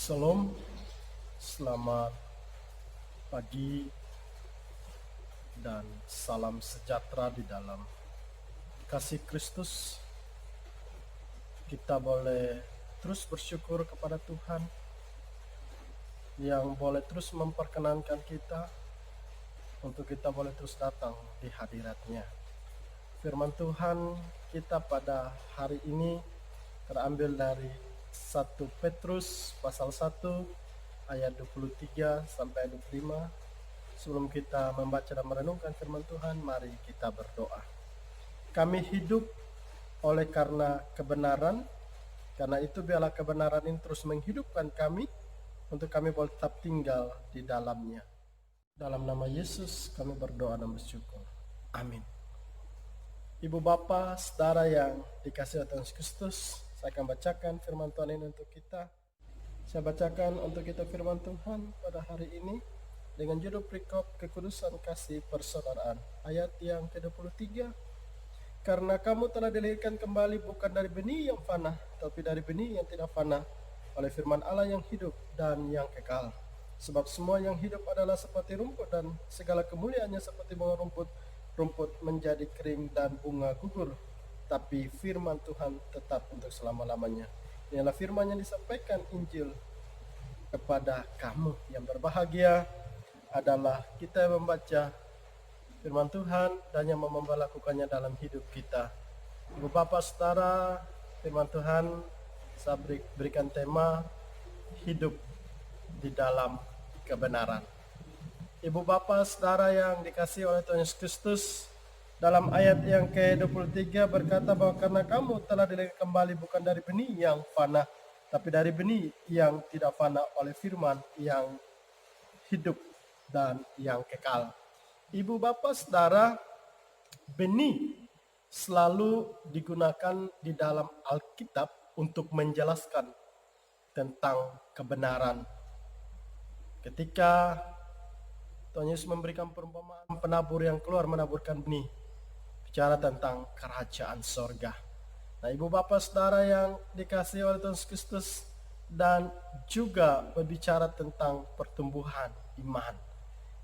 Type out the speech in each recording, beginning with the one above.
Shalom, selamat pagi dan salam sejahtera di dalam kasih Kristus. Kita boleh terus bersyukur kepada Tuhan yang boleh terus memperkenankan kita untuk kita boleh terus datang di hadirat-Nya. Firman Tuhan kita pada hari ini terambil dari 1 Petrus pasal 1 ayat 23 sampai 25. Sebelum kita membaca dan merenungkan firman Tuhan, mari kita berdoa. Kami hidup oleh karena kebenaran, karena itu biarlah kebenaran ini terus menghidupkan kami untuk kami boleh tetap tinggal di dalamnya. Dalam nama Yesus kami berdoa dan bersyukur. Amin. Ibu bapa, saudara yang dikasihi Tuhan Yesus Kristus, saya akan bacakan firman Tuhan ini untuk kita. Saya bacakan untuk kita firman Tuhan pada hari ini dengan judul perikop kekudusan kasih persaudaraan. Ayat yang ke-23. Karena kamu telah dilahirkan kembali bukan dari benih yang fana, tapi dari benih yang tidak fana, oleh firman Allah yang hidup dan yang kekal. Sebab semua yang hidup adalah seperti rumput dan segala kemuliaannya seperti bunga rumput. Rumput menjadi kering dan bunga gugur, tapi firman Tuhan tetap untuk selama-lamanya. Inilah firman yang disampaikan Injil kepada kamu. Yang berbahagia adalah kita yang membaca firman Tuhan dan yang mau melakukannya dalam hidup kita. Ibu bapak saudara, firman Tuhan saya berikan tema hidup di dalam kebenaran. Ibu bapak saudara yang dikasihi oleh Tuhan Yesus Kristus, dalam ayat yang ke-23 berkata bahwa karena kamu telah dilahirkan kembali bukan dari benih yang fana, tapi dari benih yang tidak fana oleh firman yang hidup dan yang kekal. Ibu bapak saudara, benih selalu digunakan di dalam Alkitab untuk menjelaskan tentang kebenaran. Ketika Tuhan Yesus memberikan perumpamaan penabur yang keluar menaburkan benih, bicara tentang kerajaan sorga. Nah, ibu bapak saudara yang dikasihi oleh Tuhan Yesus Kristus, dan juga berbicara tentang pertumbuhan iman.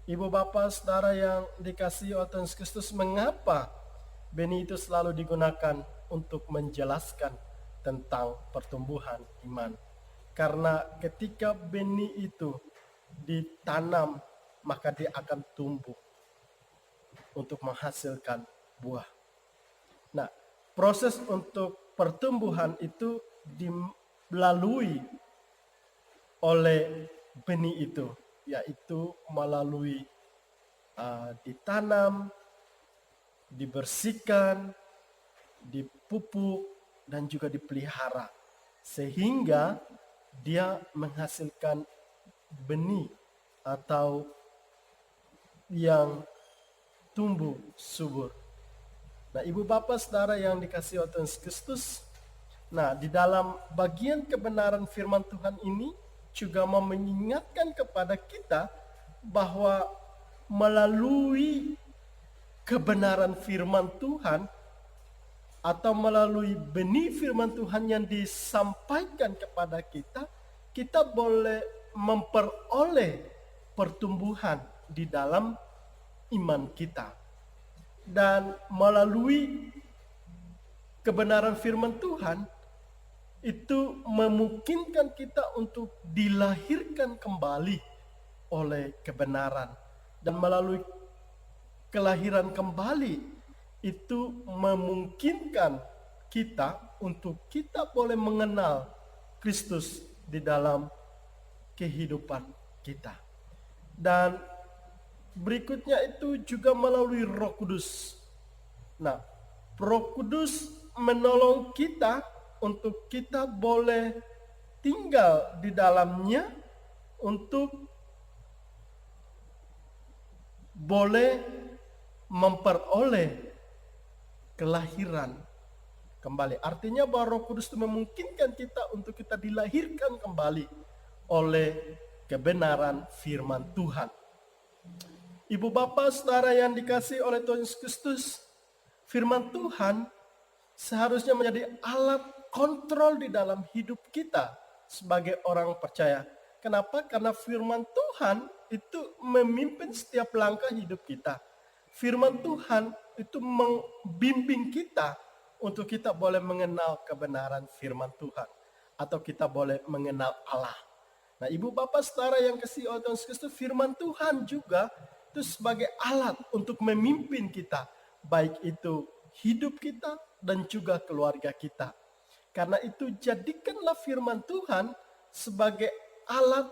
Ibu bapak saudara yang dikasihi oleh Tuhan Yesus Kristus, mengapa benih itu selalu digunakan untuk menjelaskan tentang pertumbuhan iman? Karena ketika benih itu ditanam, maka dia akan tumbuh untuk menghasilkan buah. Nah, proses untuk pertumbuhan itu dilalui oleh benih itu, yaitu melalui ditanam, dibersihkan, dipupuk, dan juga dipelihara, sehingga dia menghasilkan benih atau yang tumbuh subur. Nah, ibu bapak saudara yang dikasihi oleh Tuhan Yesus Kristus, nah di dalam bagian kebenaran firman Tuhan ini juga mau mengingatkan kepada kita bahwa melalui kebenaran firman Tuhan atau melalui benih firman Tuhan yang disampaikan kepada kita, kita boleh memperoleh pertumbuhan di dalam iman kita. Dan melalui kebenaran firman Tuhan itu memungkinkan kita untuk dilahirkan kembali oleh kebenaran. Dan melalui kelahiran kembali itu memungkinkan kita untuk kita boleh mengenal Kristus di dalam kehidupan kita. Dan berikutnya itu juga melalui Roh Kudus. Nah, Roh Kudus menolong kita untuk kita boleh tinggal di dalamnya, untuk boleh memperoleh kelahiran kembali. Artinya bahwa Roh Kudus itu memungkinkan kita untuk kita dilahirkan kembali oleh kebenaran firman Tuhan. Ibu bapak saudara yang dikasihi oleh Tuhan Yesus Kristus, firman Tuhan seharusnya menjadi alat kontrol di dalam hidup kita sebagai orang percaya. Kenapa? Karena firman Tuhan itu memimpin setiap langkah hidup kita. Firman Tuhan itu membimbing kita untuk kita boleh mengenal kebenaran firman Tuhan. Atau kita boleh mengenal Allah. Nah, ibu bapak saudara yang kasih oleh Tuhan Yesus Kristus, firman Tuhan juga itu sebagai alat untuk memimpin kita. Baik itu hidup kita dan juga keluarga kita. Karena itu jadikanlah firman Tuhan sebagai alat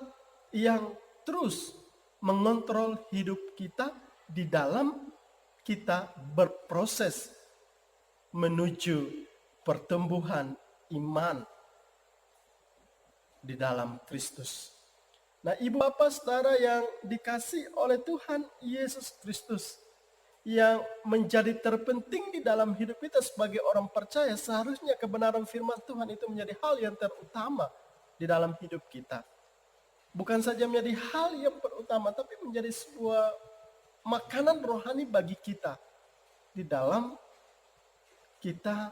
yang terus mengontrol hidup kita di dalam kita berproses menuju pertumbuhan iman di dalam Kristus. Nah, ibu bapak saudara yang dikasih oleh Tuhan Yesus Kristus, yang menjadi terpenting di dalam hidup kita sebagai orang percaya, seharusnya kebenaran firman Tuhan itu menjadi hal yang terutama di dalam hidup kita. Bukan saja menjadi hal yang terutama, tapi menjadi sebuah makanan rohani bagi kita di dalam kita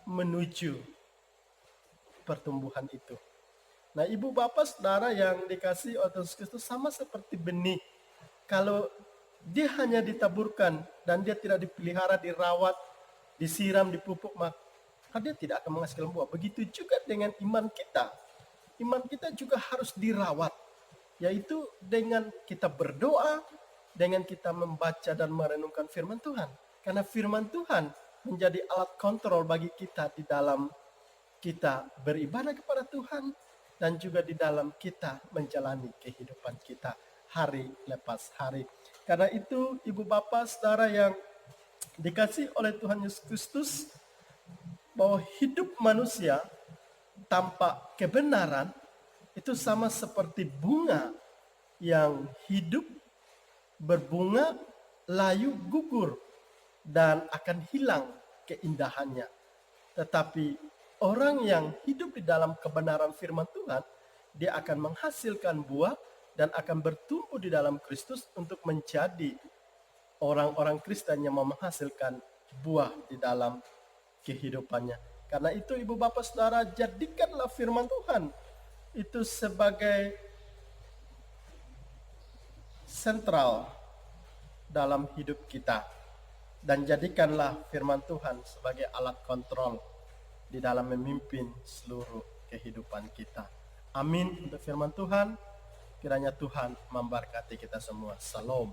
menuju pertumbuhan itu. Nah, ibu bapak saudara yang dikasih oleh Yesus Kristus, sama seperti benih. Kalau dia hanya ditaburkan dan dia tidak dipelihara, dirawat, disiram, dipupuk, maka dia tidak akan menghasilkan buah. Begitu juga dengan iman kita. Iman kita juga harus dirawat, yaitu dengan kita berdoa, dengan kita membaca dan merenungkan firman Tuhan. Karena firman Tuhan menjadi alat kontrol bagi kita di dalam kita beribadah kepada Tuhan dan juga di dalam kita menjalani kehidupan kita hari lepas hari. Karena itu ibu bapak saudara yang dikasih oleh Tuhan Yesus Kristus, bahwa hidup manusia tanpa kebenaran itu sama seperti bunga yang hidup, berbunga, layu, gugur, dan akan hilang keindahannya. Tetapi orang yang hidup di dalam kebenaran firman Tuhan, dia akan menghasilkan buah dan akan bertumbuh di dalam Kristus untuk menjadi orang-orang Kristen yang menghasilkan buah di dalam kehidupannya. Karena itu ibu bapak saudara, jadikanlah firman Tuhan itu sebagai sentral dalam hidup kita. Dan jadikanlah firman Tuhan sebagai alat kontrol di dalam memimpin seluruh kehidupan kita. Amin untuk firman Tuhan. Kiranya Tuhan memberkati kita semua. Salam.